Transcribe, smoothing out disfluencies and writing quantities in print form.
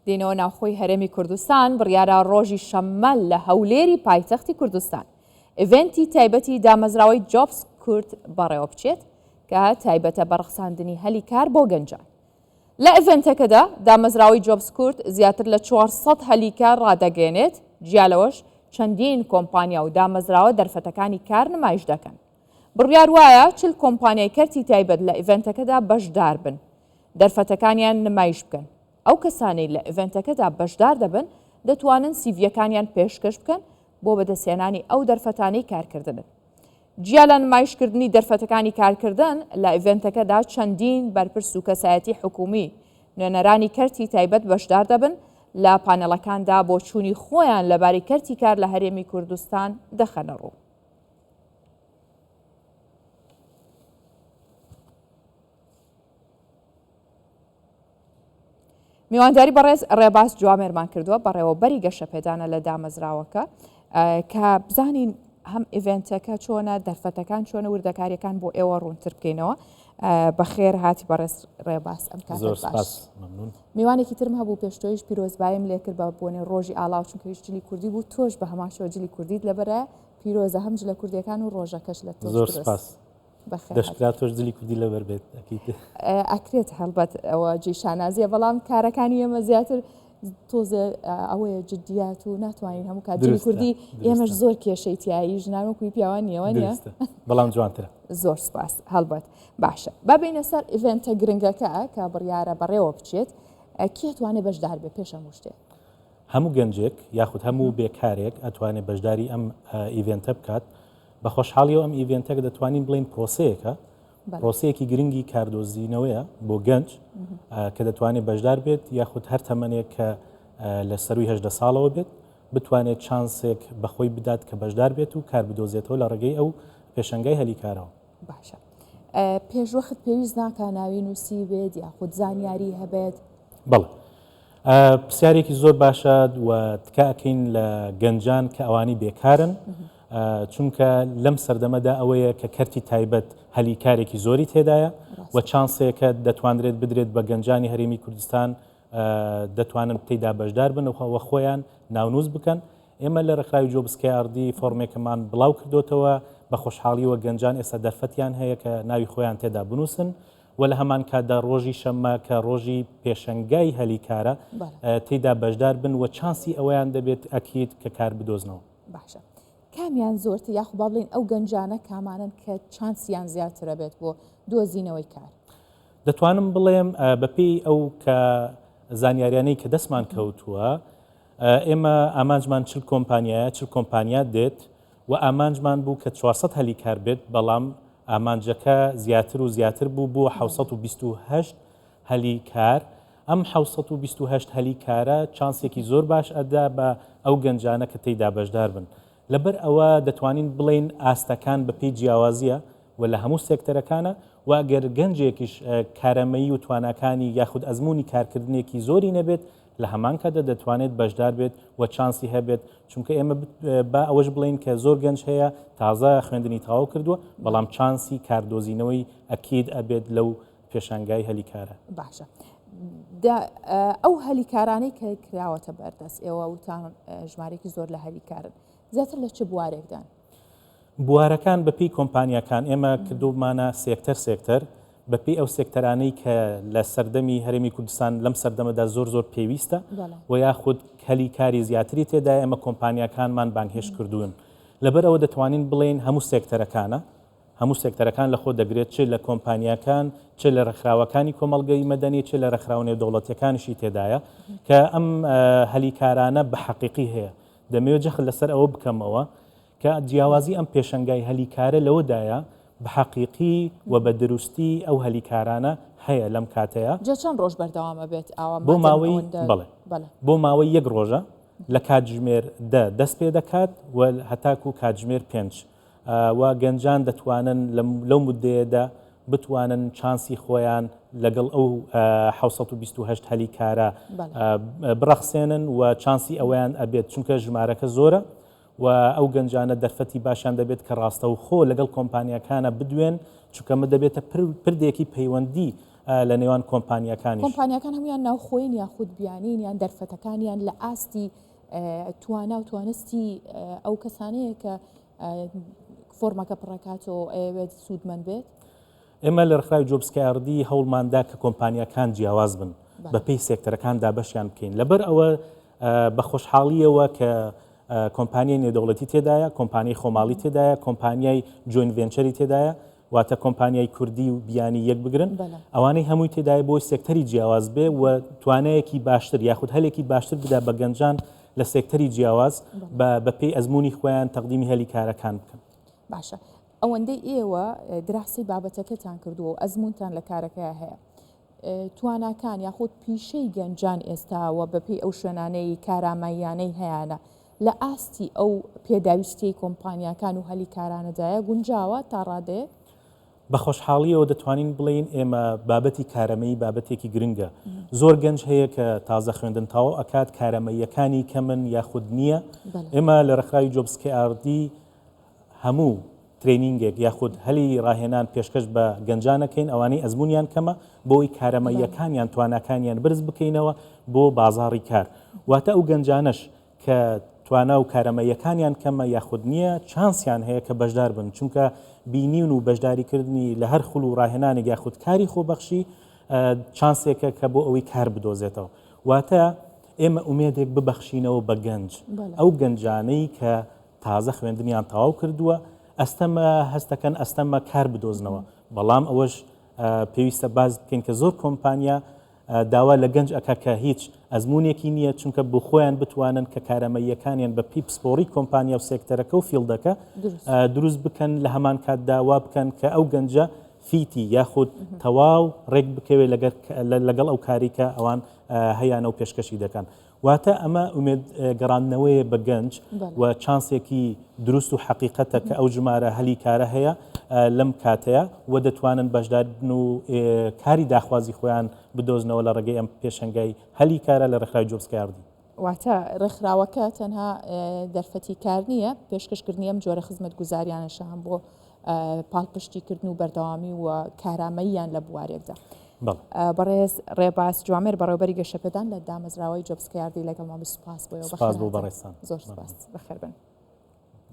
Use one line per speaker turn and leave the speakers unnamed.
دێنەوە ناوخۆی هەرێمی کوردستان بڕیارە ڕۆژی شەممە لە هەولێری پایتەختی کوردستان ئیڤێنتی تایبەتی دامەزراوەی جۆبس کورد بەڕێوە بچێت کە تایبەتە بەرەخساندنی هەلی کار بۆ گەنجان. لە ئیڤێنتەکەدا دامەزراوەی جۆبس کورد زیاتر لە 400 هەلی کار ڕادەگەێنێت، جیالەوەش چەندین کۆمپانیا و دامەزراوە دەرفەتەکانی کار نمایش دەکەن. بڕیار وایە 40 کۆمپانیای کەرتی تایبەت لە ئیڤێنتەکەدا بەشدار بن، دەرفەتەکانیان نمایش بکەن. ئەو کەسانەی لە ئیڤێنتەکەدا بەشدار دەبن دەتوانن سیڤیەکانیان پێشکەش بکەن بۆ بەدەستهێنانی ئەو دەرفەتانەی کارکردن. جیا لە نمایشکردنی دەرفەتەکانی کارکردن لە ئیڤێنتەکەدا چەندین بەرپرس و کەسایەتی حکومی نوێنەرانی کەرتی تایبەت بەشدار دەبن لە پانەڵەکاندا بۆ چوونی خۆیان لەباری کەرتی کار لە هەرێمی کوردستان دەخەنە ڕوو. میوانداری بەڕێز ڕێباز جوامێرمان کردووە بەڕێوەبەری گەشەپێدانە لە دامەزراوەکە کە بزانین هەم ئیڤێنتەکە چۆنە، دەرفەتەکان چۆنە، وردەکاریەکان بۆ ئێوە ڕوونتر بکەینەوە. بەخێر هاتی بەڕێز ڕێباز ئەم کاتە میوانێکی ترم هەبوو پێشتۆیش پیرۆزبایم لێ کرد بە بۆنێ ڕۆژی ئاڵاو چونکە هیچ جلی کوردی بوو، تۆش بە هەماشەوە جلی کوردیت لەبەرە پیرۆزە هەم جلە کوردیەکان و ڕۆژەکەش لە تۆ
زۆر سپاس. دەشکرا تۆش دلی کوردی لەبەر بێت
ئەکرێت هەڵبەت ئەوە جێ شانازیە، بەڵام کارەکانی ئێمە زیاتر تۆزە ئەوەیە جددیات و ناتوانین هەموو کات جلی کوردی ئێمەش زۆر کێشەیتیایی ژنانوەکوی پیاوان نیەوە نیە،
بەڵام جوانترە.
زۆر سپاس. هەڵبەت باشە بابینە سەر ئیڤێنتە گرنگەکە کە بڕیارە بەڕێوە بچێت، کێ توانێت بەشدار بێ پێش هەموو شتێ؟
هەموو گەنجێک یاخود هەموو بێکارێک ئەتوانێت بەشداری ئەم ئیڤێنتە بکات. بە خۆشحاڵیەوە ئەم ئیڤێنتەکە دەتوانین بڵین پرۆسەیەکە، پرۆسەیەکی گرنگی کاردۆزینەوەیە بۆ گەنج کە دەتوانێت بەشدار بێت یاخود هەر تەمەنێک کە لە سەروی 18 ساڵەوە بێت بتوانێت چانسێک بەخۆی بدات کە بەشدار بێت و کار بدۆزێتەوە لە ڕێگەی ئەو پێشەنگای هەلیکارەوە.
باشە پێشوەخت پێویست ناکە ناوی نووسی بێت یاخود زانیاری هەبێت؟
بەڵێ پرسیارێکی زۆر باشە و تکاکەین لە گەنجان کە ئەوانی بێکارن، چونکە لەم سەردەمەدا ئەوەیە کە کەرتی تایبەت هەلیکارێکی زۆری تێدایە و چانسەیەکە دەتوانرێت بدرێت بە گەنجانی هەرێمی کوردستان دەتوانن تێدا بەشدار بن و خۆیان ناونووس بکەن. ئێمە لە ڕێکخراوی جۆبسکەی ئاردی فۆرمێکمان بڵاو کردوتەوە بە خۆشحاڵیەوە گەنجان ئێستا دەرفەتیان هەیە کە ناوی خۆیان تێدا بنووسن و لە هەمان کاتدا ڕۆژی شەممە کە ڕۆژی پێشەنگای هەلیکارە تێدا بەشدار بن و چانسی ئەویان دەبێت ئەکید کە کار بدۆزنەوە.
باشە کامیان زۆرتر یاخو با بڵین ئەو گەنجانە کامانن کە چانسیان زیاترە بێت بۆ دۆزینەوەی کار؟
دەتوانم بڵێم بەپێی ئەو کە زانیاریانەی کە دەستمان کەوتووە ئێمە ئامانجمان 40 کۆمپانیایە 40 کۆمپانیا دێت و ئامانجمان بوو کە 400 هەلیکار بێت، بەڵام ئامانجەکە زیاتر و زیاتر بوو بۆ 728 هەلیکار. ئەم 728 هەلیکارە چانسێکی زۆر باش ئەدا بە ئەو گەنجانە کە تێیدا بەشدار بن. لەبەر ئەوە دەتوانین بڵین ئاستەکان بەپێی جیاوازیە و لە هەموو سێکتەرەکانە و ئەگەر گەنجێکیش کارەمەیی و تواناکانی یاخود ئەزمموی کارکردنێکی زۆری نەبێت لە هەمان کاتدا دەتوانێت بەشدار بێت و چانسی هەبێت، چونکە ئێمە با ئەوەش بڵین کە زۆر گەنج هەیە تازە خوێندنی تەواو کردووە بەڵام چانسی کاردۆزینەوەی ئەکید ئەبێت لەو پێشانگای هەلیکارە.
باشە ئەو هەلیکارانەی کە کراوەتە بەردەست ئێوە وتان ژمارێکی زۆر لە هەلیکارن، زیاتر لە چه بوارێکدان؟
بوارەکان بەپی کۆمپانیەکان ئێمە کردومانە سێکتەر بەپی ئەو سێکتەرانەی کە لە سەردەمی هەرێمی کوردستان لەم سەردەمەدا زۆر پێویستە و یاخود هەلیکاری زیاتری تێدا ئێمە کۆمپانیەکانمان بانگهێش کردوون. لەبەر ئەوە دەتوانین بڵێن هەموو سێکتەرەکان لە خۆ دەگرێت چ لە کۆمپانیەکان چ لە ڕێکخراوەکانی کۆمەڵگەی مەدەنی چ لە ڕێکخراونێ دەوڵەتیەکانیشی تێدایە کە ئەم هەلیکارانە بە حەقیقی هەیە. دەمەوێت جەخت لەسەر ئەوە بکەمەوە کە جیاوازی ئەم پێشەنگای هەلیکارە لەوەدایە بە حەقیقی و بە دروستی ئەو هەلیکارانە هەیە لەم کاتەیە.
چەند ڕۆژ بەردەوامە بێت
بۆ ماوەی بۆ ماوەی 1 ڕۆژە لە کاتژمێر 10 دەست پێ دەکات و هەتاکو کاتژمێر 5 و گەنجان دەتوانن لەو مدەیەدا بتوانن چانسی خۆیان لەگەڵ ئەو 728 هەلیکارە بڕەخسێنن و چانسی ئەویان ئەبێت چونکە ژمارەکە زۆرە و ئەو گەنجانە دەرفەتی باشیان دەبێت کە ڕاستە و خۆ لەگەڵ کۆمپانیەکانە بدوێن چونکە مە دەبێتە پردێکی پەیوەندی لە نێوان کۆمپانیەکانی
کۆمپانیەکان هەمویان ناوخۆین یاخود بیانین یان دەرفەتەکانیان لە ئاستی توانا و توانستی ئەو کەسانەیە کە فۆرمەکە پڕەکاتەوە ئەوێت سوودمەند بێت.
ئێمە لە ڕێکخراوی جۆبسکاردی هەوڵماندا کە کۆمپانیەکان جیاواز بن بە پێی سێکتەرەکاندا بەشیان بکەین لەبەر ئەوە بە خۆشحاڵیەوە کە کۆمپانیای نێودەوڵەتی تێدایە، کۆمپانیای خۆماڵی تێدایە، کۆمپانیای جوین ڤێنچەری تێدایە، واتە کۆمپانیای کوردی و بیانی یەک بگرن، ئەوانەی هەمووی تێدایە بۆی سێکتەری جیاواز بێ و توانایەکی باشتر یاخود هەلێکی باشتر بدا بە گەنجان لە سێکتەری جیاواز بە پێی ئەزمموی خۆیان تەقدیمی هەلی کارەکان بکەن.
باشە ئەوەندەی ئێوە دراسی بابەتەکەتان کردووە و ئەزمونتان لە کارەکە هەیە. تواناکان یاخود پیشەی گەنجان ئێستاوە بەپێی ئەو شوێنانەی کاراماییانەی هەیەە لە ئاستی ئەو پێداویستی کۆمپانیاکان و هەلی کارانەدایە گونجاوە تا ڕادێ؟
بە خۆشحاڵیەوە دەتوانین بڵین ئێمە بابەتی کارەمەی بابەتێکی گرنگە. زۆر گەنج هەیە کە تازە خوێندن تاوە ئەکات کارەمەیەکانی کەمن یاخود نییە. ئێمە لە ڕێکخراوی جۆبسکاردی هەموو ترینینگێک یاخود هەلی ڕاهێنان پێشکەش بە گەنجانەکەین ئەوانەی ئەزمونیان کەمە بۆی کارەمەیەکانیان تواناکانیان برز بکەینەوە بۆ بازاڕی کار. واتە ئەو گەنجانش کە توانا و کارەمەیەکانیان کەمە یاخود نییە چانسیان هەیە کە بەشدار بن چونکە بینین و بەشداریکردنی لە هەر خول و ڕاهێنانێک یاخود کاری خۆبەخشی چانسێکە کە بۆ ئەوەی کار بدۆزێتەوە. واتە ئێمە ئومێدێک ببەخشینەوە بە گەنج ئەو گەنجانەی کە تازە خوێندنیان تەواو کردووە ئەستەمە هەستەکەن ئەستەمە کار بدۆزنەوە. بەڵام ئەوەش پێویستە باز بکەین کە زۆر کۆمپانیا داوا لە گەنج ئەکا کە هیچ ئەزمونێکی نییە چونکە بۆ خۆیان بتوانن کە کارەمەیەکانیان بە پیپسپۆری کۆمپانیا و سێکتەرەکە و فیلدەکە دروست بکەن لە هەمان کات داوا بکەن کە ئەو گەنجە فیتی یاخود تەواو ڕێک بکەوێت لەگەڵ ئەو کاریکە ئەوان هەیەە و پێشکەشی دەکەن. واتە ئەمە ئومێد گەڕاندنەوەی بە گەنج و چانسێکی دروست و حقیقەتە کە ئەو ژمارە هەلی کارە هەیە لەم کاتەیە و دەتوانن بەشدار بن و کاری داخوازی خۆیان بدۆزنەوە لە ڕێگەی ئەم پێشەنگای هەلی کارە لە ڕێکخراوی جۆبسکاردی.
واتە ڕێکخراوەکە تەنها دەرفەتی کار نییە پێشکەشکردنی ئەم جۆرە خزمەت گوزاریانەشە هەم بۆ پاڵپشتیکردن و بەردەوامی و کارامەییان لە بوارێکدا. بەڕێز ڕێباز جوامێر بەڕێوەبەری گەشەپێدان لە دامەزراوەی جۆبسکاردی لەگەڵ مامی سوپاس بۆ بەخێر بن.